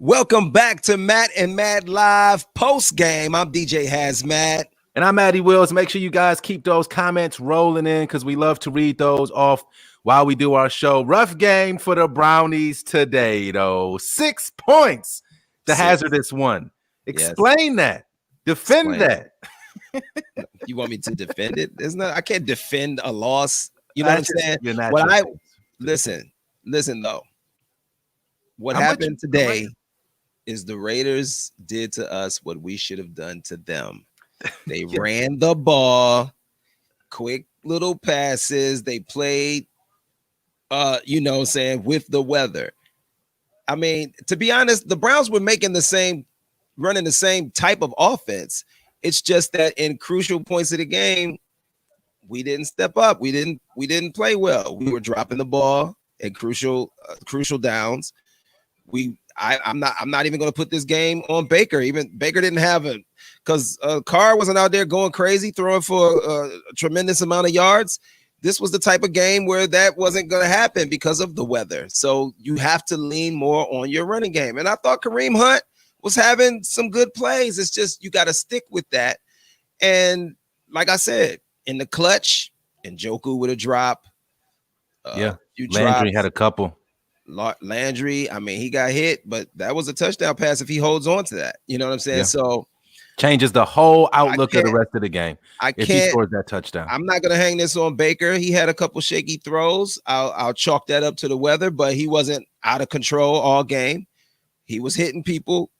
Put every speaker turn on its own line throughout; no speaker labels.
Welcome back to Matt and Matt Live post game. I'm DJ HazMatt.
And I'm Matty Willz. Make sure you guys keep those comments rolling in because we love to read those off while we do our show. Rough game for the Brownies today, though. 6 points. The hazardous one. Explain that. Defend that.
You want me to defend it? I can't defend a loss. You know what I'm saying? Listen though. What happened today is the Raiders did to us what we should have done to them. They ran the ball, quick little passes. They played, with the weather. I mean, to be honest, the Browns were running the same type of offense. It's just that in crucial points of the game, we didn't step up. We didn't play well. We were dropping the ball at crucial downs. I'm not even going to put this game on Baker. Even Baker didn't have it because Carr wasn't out there going crazy, throwing for a tremendous amount of yards. This was the type of game where that wasn't going to happen because of the weather. So you have to lean more on your running game. And I thought Kareem Hunt was having some good plays. It's just you got to stick with that. And like I said, in the clutch, Njoku with a drop.
Landry had a couple.
Landry, I mean, he got hit, but that was a touchdown pass if he holds on to that. You know what I'm saying? Yeah. So
changes the whole outlook of the rest of the game. If he scores that touchdown.
I'm not going to hang this on Baker. He had a couple shaky throws. I'll chalk that up to the weather, but he wasn't out of control all game. He was hitting people.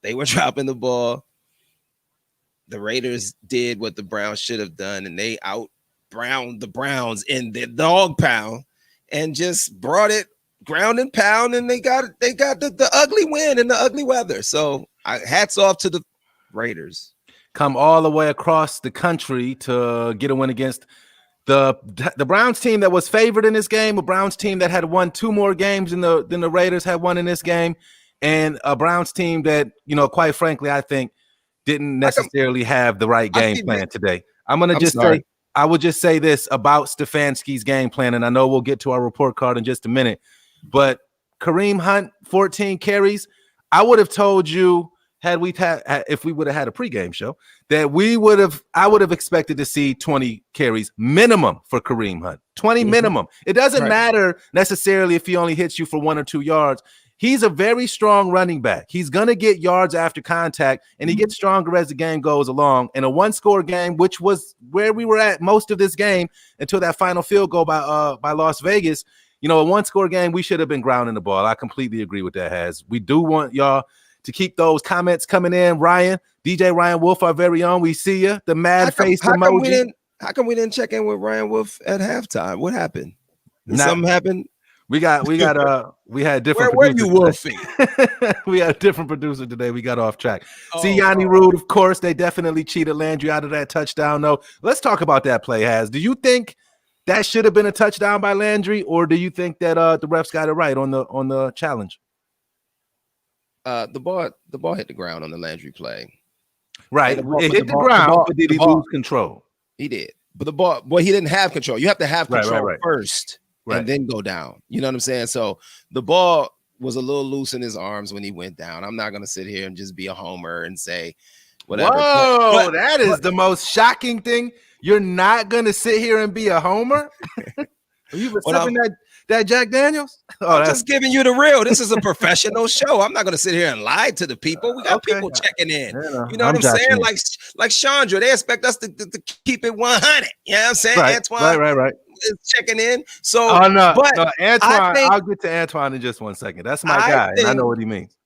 They were dropping the ball. The Raiders did what the Browns should have done, and they out-browned the Browns in the dog pound and just brought it ground and pound, and they got the ugly win in the ugly weather. So hats off to the Raiders.
Come all the way across the country to get a win against the Browns team that was favored in this game, a Browns team that had won 2 more games than the Raiders had won in this game, and a Browns team that, quite frankly, I think didn't necessarily have the right game plan today. I would just say this about Stefanski's game plan, and I know we'll get to our report card in just a minute. But Kareem Hunt, 14 carries. I would have told you if we would have had a pregame show that I would have expected to see 20 carries minimum for Kareem Hunt. 20 minimum. It doesn't matter necessarily if he only hits you for 1 or 2 yards. He's a very strong running back. He's going to get yards after contact, and he gets stronger as the game goes along. In a 1-score game, which was where we were at most of this game until that final field goal by Las Vegas, a 1-score game, we should have been grounding the ball. I completely agree with that, Haz. We do want y'all to keep those comments coming in. DJ Ryan Wolf, our very own, we see you. The mad face emoji.
How come we didn't check in with Ryan Wolf at halftime? What happened? Something happened?
We had different.
Where were you, Wolfie?
We had a different producer today. We got off track. Yanni Rude, of course, they definitely cheated Landry out of that touchdown. Though, let's talk about that play. Haz, do you think that should have been a touchdown by Landry, or do you think that the refs got it right on the challenge?
The ball hit the ground on the Landry play.
Right, it hit the ground, but did he lose control?
He did, but the ball, he didn't have control. You have to have control first. Right. And then go down. You know what I'm saying? So the ball was a little loose in his arms when he went down. I'm not going to sit here and just be a homer and say whatever.
Whoa, that is the most shocking thing. You're not going to sit here and be a homer? Are you sipping that Jack Daniels?
I'm just giving you the real. This is a professional show. I'm not going to sit here and lie to the people. We got people checking in. You know what I'm saying? Like Chandra, they expect us to keep it 100. You know what I'm saying?
Right.
Antoine.
Right.
Is checking in. So,
no, Antoine. I'll get to Antoine in just 1 second. That's my guy, and I know what he means.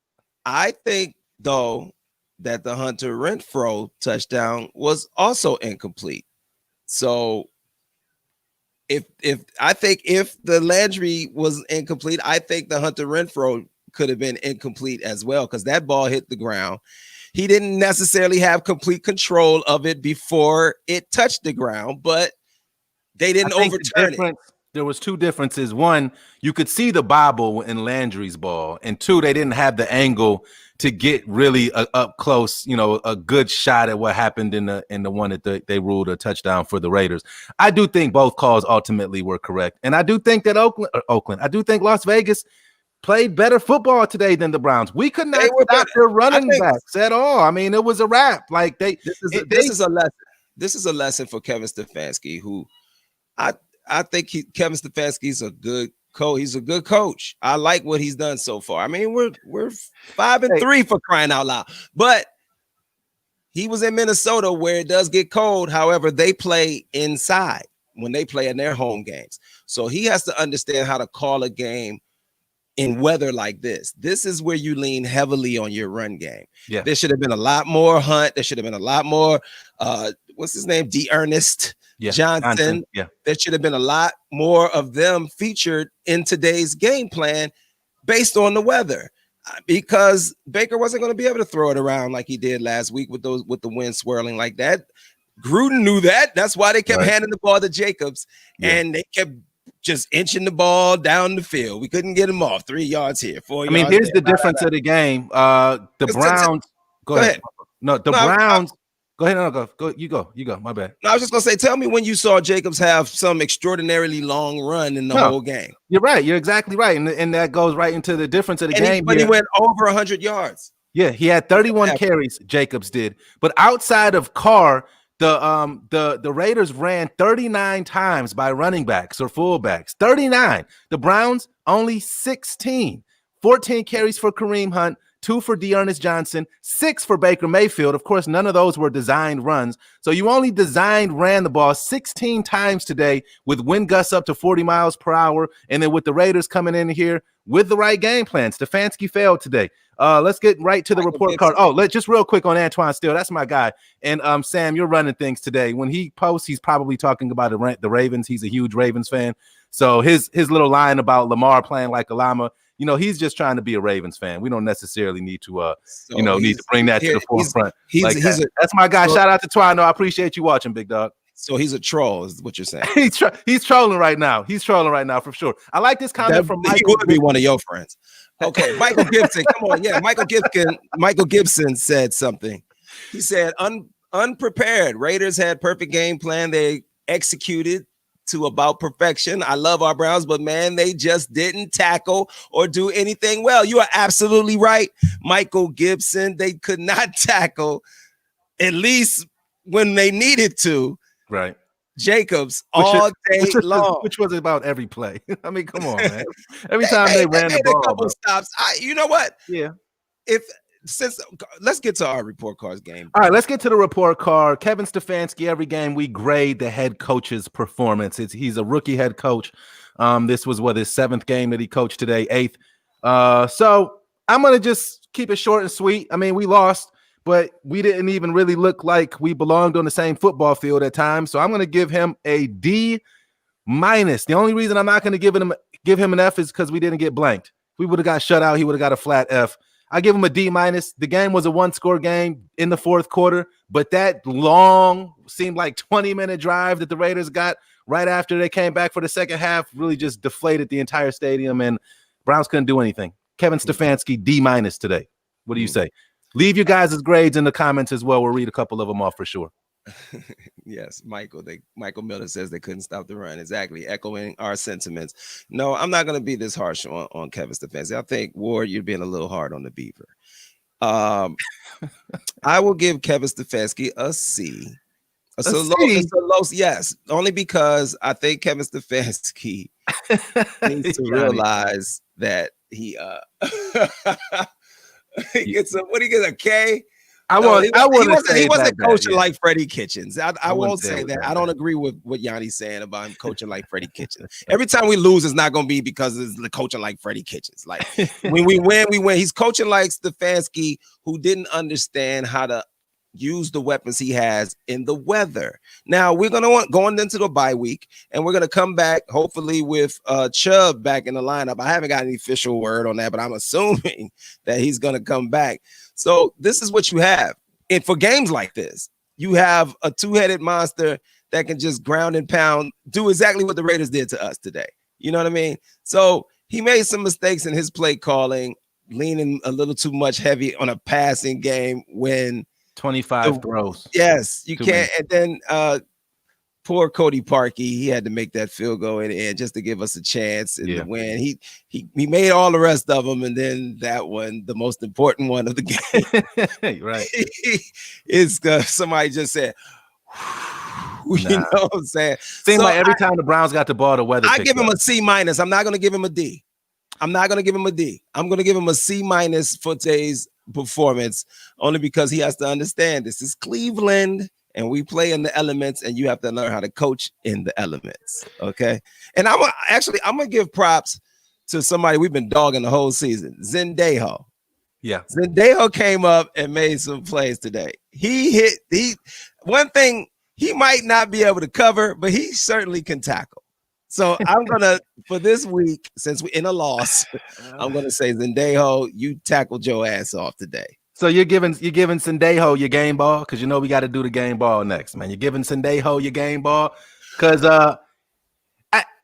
I think though that the Hunter Renfrow touchdown was also incomplete. So, if the Landry was incomplete, I think the Hunter Renfrow could have been incomplete as well because that ball hit the ground. He didn't necessarily have complete control of it before it touched the ground, but they didn't overturn it.
There was 2 differences. One, you could see the bobble in Landry's ball, and 2, they didn't have the angle to get really up close, a good shot at what happened in the one that they ruled a touchdown for the Raiders. I do think both calls ultimately were correct, and I do think that I do think Las Vegas played better football today than the Browns. We could not stop their running backs at all. I mean, it was a wrap. Like this
is a lesson. This is a lesson for Kevin Stefanski, who I think Kevin Stefanski's a good coach. He's a good coach. I like what he's done so far. I mean, we're 5-3 for crying out loud. But he was in Minnesota where it does get cold. However, they play inside when they play in their home games. So he has to understand how to call a game in weather like this. This is where you lean heavily on your run game.
Yeah.
There should have been a lot more Hunt. There should have been a lot more, what's his name? D'Ernest Johnson.
Yeah.
There should have been a lot more of them featured in today's game plan based on the weather, because Baker wasn't going to be able to throw it around like he did last week with the wind swirling like that. Gruden knew that. That's why they kept handing the ball to Jacobs, and they kept just inching the ball down the field. We couldn't get him off 3 yards here, 4 yards.
I mean, here's the difference of the game. The Browns. Go ahead. No, the Browns. Go ahead. No, go. You go. My bad.
No, I was just gonna say, tell me when you saw Jacobs have some extraordinarily long run in the whole game.
You're right. You're exactly right, and that goes right into the difference of the game.
But he went over 100 yards.
Yeah, he had 31 carries. Jacobs did, but outside of Carr, the Raiders ran 39 times by running backs or fullbacks. 39. The Browns only 16. 14 carries for Kareem Hunt, 2 for D'Ernest Johnson, 6 for Baker Mayfield. Of course, none of those were designed runs. So you only ran the ball 16 times today with wind gusts up to 40 miles per hour. And then with the Raiders coming in here with the right game plan, Stefanski failed today. Let's get right to the report card. Oh, let's just real quick on Antoine Steele. That's my guy. And Sam, you're running things today. When he posts, he's probably talking about the Ravens. He's a huge Ravens fan. So his little line about Lamar playing like a llama, he's just trying to be a Ravens fan. We don't necessarily need to, need to bring that to the forefront. That's my guy. Shout out to Twino. I appreciate you watching, big dog.
So he's a troll, is what you're saying.
He's trolling right now. He's trolling right now for sure. I like this comment from Michael.
He would be one of your friends. Okay, Michael Gibson. Come on, yeah. Michael Gibson said something. He said, unprepared. Raiders had perfect game plan. They executed to about perfection. I love our Browns, but man, they just didn't tackle or do anything well. You are absolutely right, Michael Gibson. They could not tackle, at least when they needed to.
Right.
Jacobs all day long.
Which was about every play. I mean, come on, man. Every time they ran the ball.
A couple stops. You know what?
Yeah.
Let's get to our report cards game.
All right, let's get to the report card. Kevin Stefanski, every game we grade the head coach's performance. He's a rookie head coach. This was his 7th game that he coached today, 8th. So I'm going to just keep it short and sweet. I mean, we lost, but we didn't even really look like we belonged on the same football field at times. So I'm going to give him a D-. The only reason I'm not going to give him an F is because we didn't get blanked. If we would have got shut out, he would have got a flat F. I give him a D-. The game was a 1-score game in the 4th quarter, but that long, seemed like 20-minute drive that the Raiders got right after they came back for the second half really just deflated the entire stadium, and Browns couldn't do anything. Kevin Stefanski, D- today. What do you say? Leave your guys' grades in the comments as well. We'll read a couple of them off for sure.
Yes, Michael Miller says they couldn't stop the run. Exactly, echoing our sentiments. No, I'm not going to be this harsh on Kevin Stefanski. I think, Ward, you're being a little hard on the Beaver. I will give Kevin Stefanski a C. It's a low, yes, only because I think Kevin Stefanski needs to realize that he he gets a K. He wasn't coaching like Freddie Kitchens. I won't say that. I don't agree with what Yanni's saying about him coaching like Freddie Kitchens. Every time we lose, it's not going to be because it's the coaching like Freddie Kitchens. Like when we win, we win. He's coaching like Stefanski, who didn't understand how to use the weapons he has in the weather. Now we're going into the bye week, and we're gonna come back hopefully with Chubb back in the lineup. I haven't got any official word on that, but I'm assuming that he's gonna come back. So this is what you have. And for games like this, you have a two-headed monster that can just ground and pound, do exactly what the Raiders did to us today. You know what I mean? So he made some mistakes in his play calling, leaning a little too much heavy on a passing game when
25 throws.
Yes, you can't. And then poor Cody Parkey. He had to make that field goal in the end just to give us a chance in the win. He made all the rest of them, and then that one, the most important one of the game,
right?
Is somebody just said, you know what I'm saying?
Seems like every time the Browns got the ball, the weather.
I give him a C-. I'm not going to give him a D. I'm not going to give him a D. I'm going to give him a C- for today's performance, only because he has to understand this is Cleveland. And we play in the elements, and you have to learn how to coach in the elements. Okay. And I'm gonna give props to somebody we've been dogging the whole season, Zendejo.
Yeah.
Zendejo came up and made some plays today. One thing, he might not be able to cover, but he certainly can tackle. So I'm gonna, for this week, since we're in a loss, I'm gonna say, Zendejo, you tackled your ass off today.
So you're giving Zendejo your game ball, because you know we got to do the game ball next, man. You're giving Zendejo your game ball because go ahead.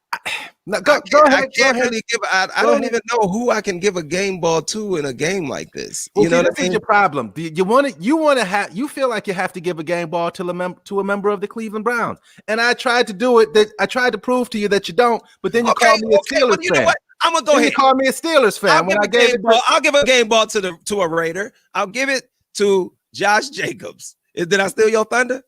I don't even know who I can give a game ball to in a game like this.
Well, you know what I mean? Your problem. You feel like you have to give a game ball to a member of the Cleveland Browns, and I tried to do it. I tried to prove to you that you don't, but then you called me a Steelers fan. Know what?
I'm gonna go ahead.
You call me a Steelers fan.
I'll give a game ball to a Raider. I'll give it to Josh Jacobs. Did I steal your thunder?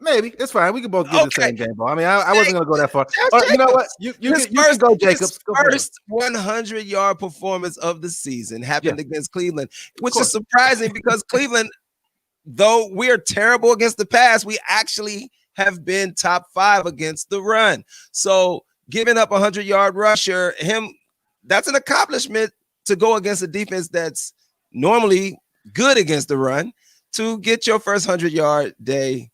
Maybe it's fine. We can both give the same game ball. I mean, I wasn't gonna go that far. You know what? You can go, Jacobs.
First 100-yard performance of the season happened against Cleveland, which is surprising because Cleveland, though we're terrible against the pass, we actually have been top 5 against the run. So giving up a 100-yard rusher, that's an accomplishment to go against a defense that's normally good against the run, to get your first 100-yard day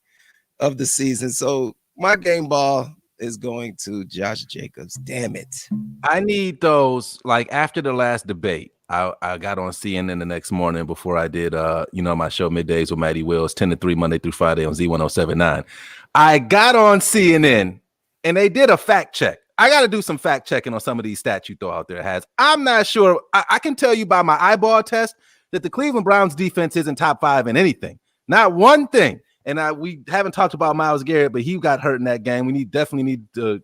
of the season. So my game ball is going to Josh Jacobs. Damn it.
I need those, like after the last debate, I got on CNN the next morning before I did my show Middays with Matty Willz, 10 to 3 Monday through Friday on Z1079. I got on CNN and they did a fact check. I got to do some fact checking on some of these stats you throw out there, I'm not sure. I can tell you by my eyeball test that the Cleveland Browns defense isn't top 5 in anything. Not one thing. And we haven't talked about Myles Garrett, but he got hurt in that game. We definitely need to,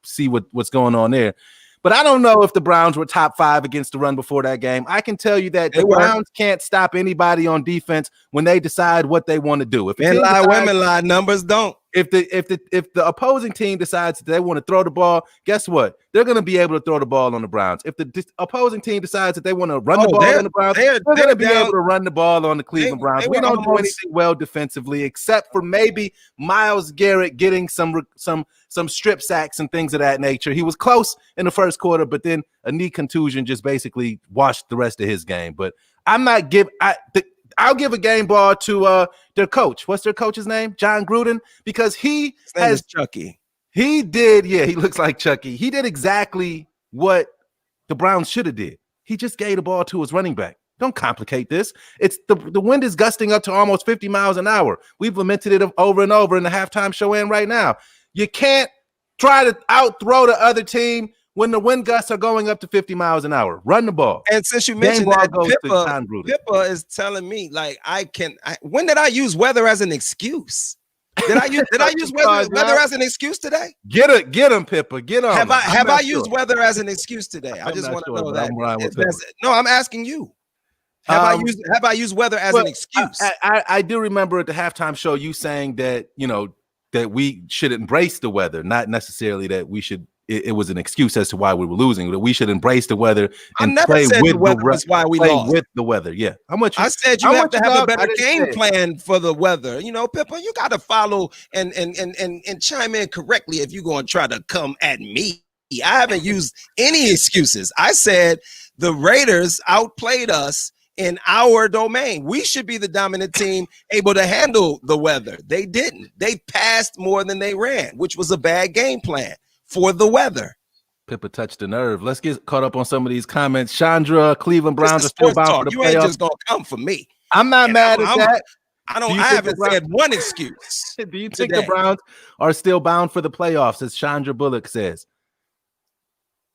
see what's going on there. But I don't know if the Browns were top 5 against the run before that game. I can tell you that the Browns can't stop anybody on defense when they decide what they want to do. If
men lie, women lie, numbers don't.
If the opposing team decides that they want to throw the ball, guess what? They're going to be able to throw the ball on the Browns. If the opposing team decides that they want to run the ball on the Browns, they're going to be able to run the ball on the Cleveland Browns. We don't do anything well defensively, except for maybe Myles Garrett getting some strip sacks and things of that nature. He was close in the first quarter, but then a knee contusion just basically washed the rest of his game. But I'll give a game ball to their coach. What's their coach's name? John Gruden, because his name is
Chucky.
He did, he looks like Chucky. He did exactly what the Browns should have did. He just gave the ball to his running back. Don't complicate this. It's the wind is gusting up to almost 50 miles an hour. We've lamented it over and over in the halftime show and right now. You can't try to outthrow the other team when the wind gusts are going up to 50 miles an hour. Run the ball.
And since you mentioned that, Pippa is telling me, like, when did I use weather as an excuse? Did I use weather as an excuse today?
Get him, Pippa. Get on.
Have I used weather as an excuse today? I just want to know that. No, I'm asking you. Have I used weather as an excuse?
I do remember at the halftime show you saying that that we should embrace the weather, not necessarily that we should. It was an excuse as to why we were losing. That we should embrace the weather and play with the weather. Yeah, how much?
I said you have to have a better game plan for the weather. Pippa, you got to follow and chime in correctly if you're going to try to come at me. I haven't used any excuses. I said the Raiders outplayed us in our domain. We should be the dominant team, able to handle the weather. They didn't. They passed more than they ran, which was a bad game plan for the weather.
Pippa touched the nerve. Let's get caught up on some of these comments. Chandra, Cleveland Browns are still bound for the playoffs.
You ain't just gonna come for me.
I'm not mad at that.
I haven't said one excuse.
Do you think the Browns are still bound for the playoffs, as Chandra Bullock says?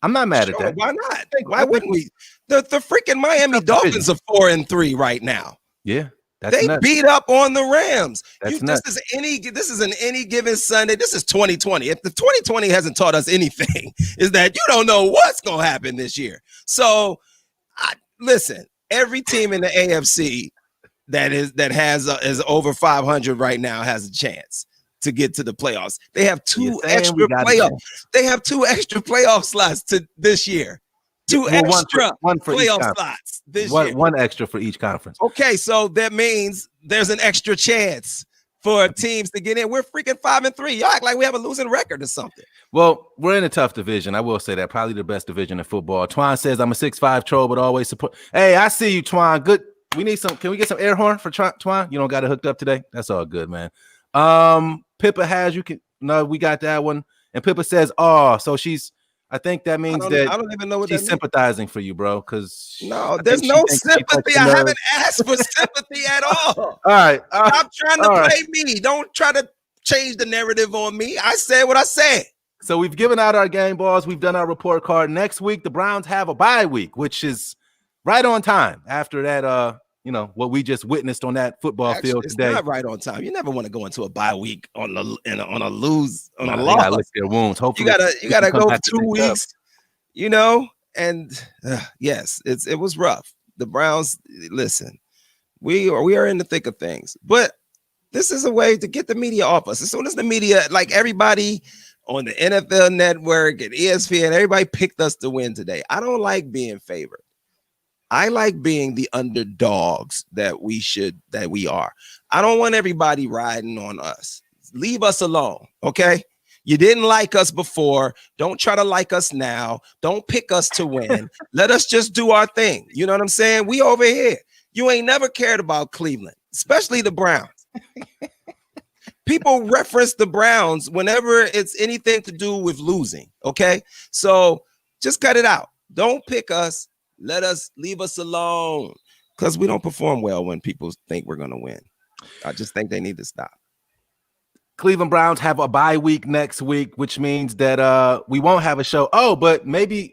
I'm not mad at that.
Why not? Why wouldn't we? The freaking Miami Dolphins are 4-3 right now.
Yeah,
They beat up on the Rams.
This
is an any given Sunday. This is 2020. If the 2020 hasn't taught us anything, is that you don't know what's going to happen this year. So, listen, every team in the AFC that is over 500 right now has a chance to get to the playoffs. They have two extra playoffs. They have 2 extra playoff slots to this year. One for playoff slots this year.
One extra for each conference.
Okay, so that means there's an extra chance for teams to get in. We're freaking 5-3. Y'all act like we have a losing record or something.
Well, we're in a tough division. I will say that. Probably the best division in football. Twan says, I'm a 6'5" troll, but always support. Hey, I see you, Twan. Good. We need some. Can we get some air horn for Twan? You don't got it hooked up today? That's all good, man. Pippa has, we got that one. And Pippa says, oh, so I think that means I don't even know what she's sympathizing for you, bro. Because
there's no sympathy. I haven't asked for sympathy at all.
All right.
Stop trying to play me. Don't try to change the narrative on me. I said what I said.
So we've given out our game balls. We've done our report card. Next week, the Browns have a bye week, which is right on time after that, what we just witnessed on that football field today.
It's not right on time. You never want to go into a bye week on a loss.
You gotta lick their wounds. Hopefully,
you gotta go for 2 weeks. And yes, it was rough. The Browns, listen, we are in the thick of things, but this is a way to get the media off us. As soon as the media, like everybody on the NFL Network and ESPN, everybody picked us to win today. I don't like being favored. I like being the underdogs that we are. I don't want everybody riding on us. Leave us alone, okay? You didn't like us before. Don't try to like us now. Don't pick us to win. Let us just do our thing. You know what I'm saying? We over here. You ain't never cared about Cleveland, especially the Browns. People reference the Browns whenever it's anything to do with losing, okay? So just cut it out. Don't pick us. Leave us alone, because we don't perform well when people think we're going to win. I just think they need to stop.
Cleveland Browns have a bye week next week, which means that we won't have a show. Oh, but maybe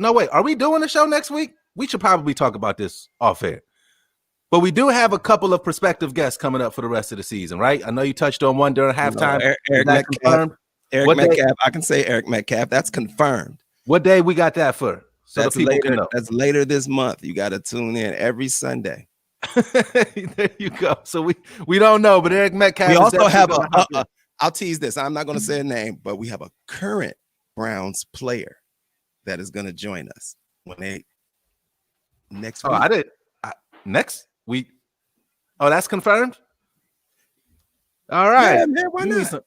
are we doing a show next week? We should probably talk about this off air. But we do have a couple of prospective guests coming up for the rest of the season, right? I know you touched on one during halftime.
Eric Metcalf. I can say Eric Metcalf. That's confirmed.
What day we got that for? So
that's later this month. You got to tune in every Sunday.
There you go. So we don't know, but Eric Metcalf.
We also have I'll tease this. I'm not going to say a name, but we have a current Browns player that is going to join us next week.
Next week. Oh, that's confirmed. All right.
Yeah, man, why not?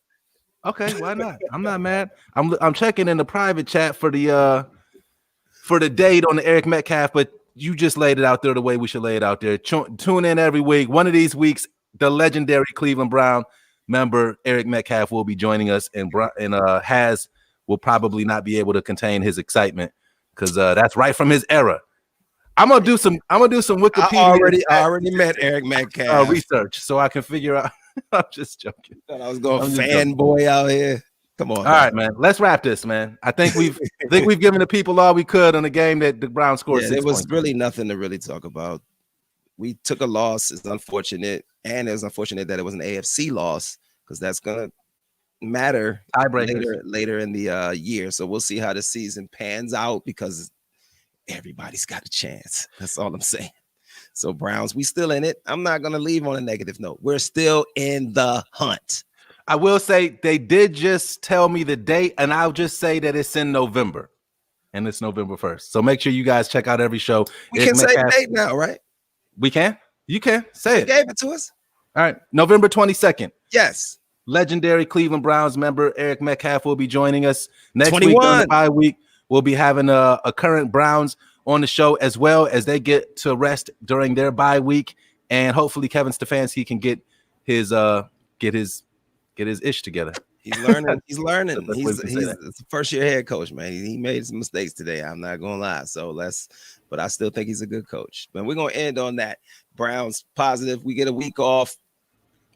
Okay, why not? I'm not mad. I'm checking in the private chat for the date on the Eric Metcalf, but you just laid it out there the way we should lay it out there. Tune in every week. One of these weeks, the legendary Cleveland Brown member Eric Metcalf will be joining us, and Haz will probably not be able to contain his excitement because that's right from his era. I'm gonna do some Wikipedia.
I already met Eric Metcalf
research, so I can figure out. I'm just joking.
I was going fanboy out here. Come on.
All right, man. Let's wrap this, man. I think we've given the people all we could on a game that the Browns scored.
Yeah, there was really nothing to really talk about. We took a loss. It's unfortunate, and it was unfortunate that it was an AFC loss because that's gonna matter later in the year. So we'll see how the season pans out because everybody's got a chance. That's all I'm saying. So Browns, we still in it. I'm not gonna leave on a negative note. We're still in the hunt.
I will say they did just tell me the date, and I'll just say that it's in November, and it's November 1st. So make sure you guys check out every show.
We can say the date now, right?
We can? You can. Say it.
You gave it to us.
All right. November 22nd.
Yes.
Legendary Cleveland Browns member Eric Metcalf will be joining us. Next week on the bye week, we'll be having a current Browns on the show as well as they get to rest during their bye week. And hopefully Kevin Stefanski can get his ish together.
He's learning. He's a first-year head coach, man. He made some mistakes today. I'm not gonna lie. But I still think he's a good coach. But we're gonna end on that. Browns positive. We get a week off.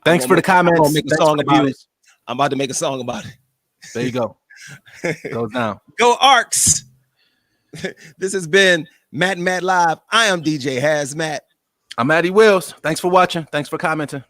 Thanks for the comments.
I'm about to make a song about it.
There you go. Goes down.
Go Arcs. This has been Matt and Matt Live. I am DJ HazMatt.
I'm Matty Willz. Thanks for watching. Thanks for commenting.